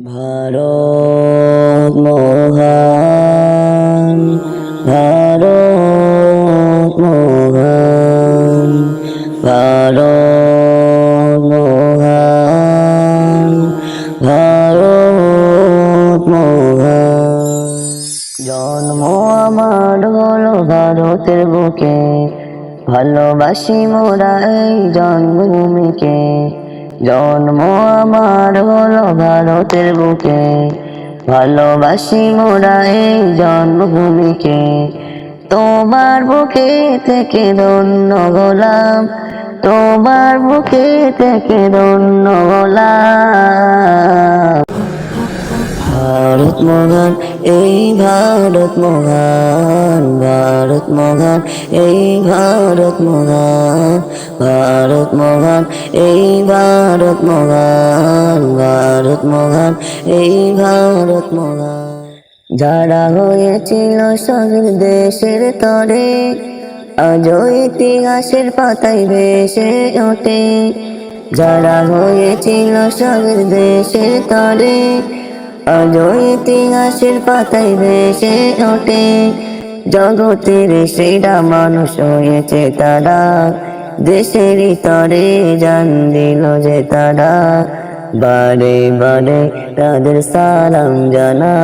ভারত মহান, ভারত মহান, ভারত মহান, ভারত মহান। জন্ম আমার হলো ভারতের বুকে, ভালোবাসি মোরা এই জন্মভূমিকে। জন্ম আমার হলো ভারতের বুকে, ভালোবাসি মোরা এই জন্মভূমিকে। তোমার বুকে থেকে ধন্য হলাম, তোমার বুকে থেকে ধন্য হলাম। ভারত মহান, এই ভারত মহান, ভারত মহান, এই ভারত মহান, ভারত মহান, এই ভারত মহান, ভারত মহান, এই ভারত মহান। যারা হয়েছিল স্বাধীন দেশের তরে, আজও ইতিহাসের পাতায় ভেসে ওঠে। যারা হয়েছিল স্বাধীন দেশের তরে, আজও ইতিহাসের পাতায় ভেসে ওঠে। জগতের সেরা মানুষ হয়েছে তারা, দেশেরই তরে জান দিল যে তারা। বারে বারে তাদের সালাম জানা।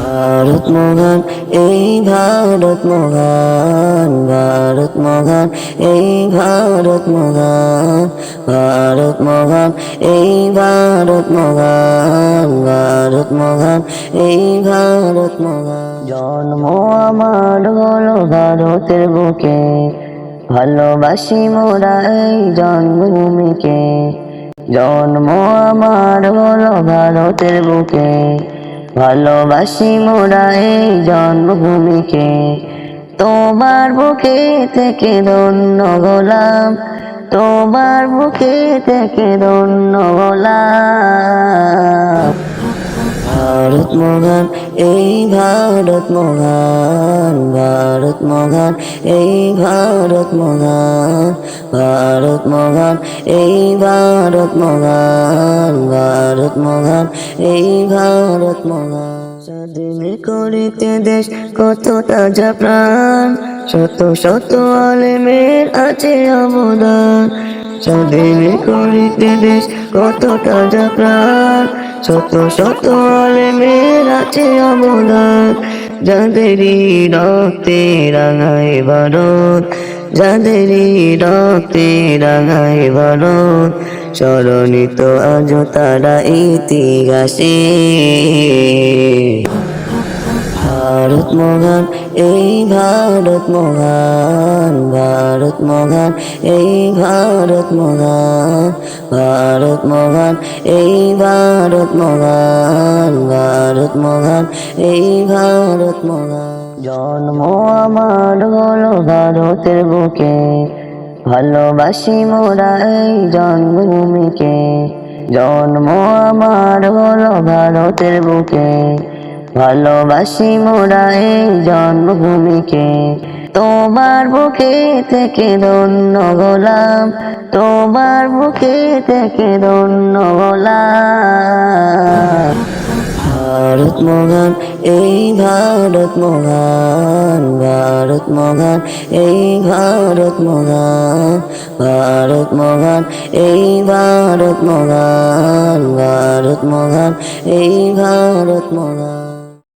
ভারত মহান, এই ভারত মহান, ভারত মহান, এই ভারত মহান, ভারত মহান, এই ভারত মহান, ভারত মহান, এই ভারত মহান। জন্ম আমার হলো ভারতের বুকে, ভালোবাসি মোরা এই জন্মভূমিকে। জন্ম আমার হলো ভারতের বুকে, ভালোবাসি মোরা এই জন্মভূমিকে। তোমার বুকে থেকে ধন্য হলাম, তোমার বুকে থেকে ধন্য হলাম। ভারত মহান, এই ভারত মহান, ভারত মহান, এই ভারত মহান, ভারত মহান, এই ভারত মহান, ভারত মহান, এই ভারত মহান। স্বাধীন করিতে দেশ কত তাজা প্রাণ, শত শত আলেমের আছে অবদান। স্বাধীন করিতে দেশ কত তাজা প্রাণ, শত শত আলেমের আছে অবদান। যাদেরই রক্তে রাঙায় ভারত, যাদেরই রক্তে রাঙায় ভারত, স্মরণিত আজ তারা ইতিহাসে। ভারত মহান, এই ভারত মহান, ভারত মহান, এই ভারত মহান, ভারত মহান, এই ভারত মহান, ভারত মহান, এই ভারত মহান। জন্ম আমার হলো ভারতের বুকে, ভালোবাসি মোরা এই জন্মভূমিকে। জন্ম আমার হলো ভারতের বুকে, ভালোবাসি মোরা এই জন্মভূমিকে। তোমার বুকে থেকে ধন্য হলাম, তোমার বুকে থেকে ধন্য হলাম। ভারত মহান, এই ভারত মহান, ভারত মহান, এই ভারত মহান, ভারত মহান, এই ভারত মহান, ভারত মহান, এই ভারত মহান।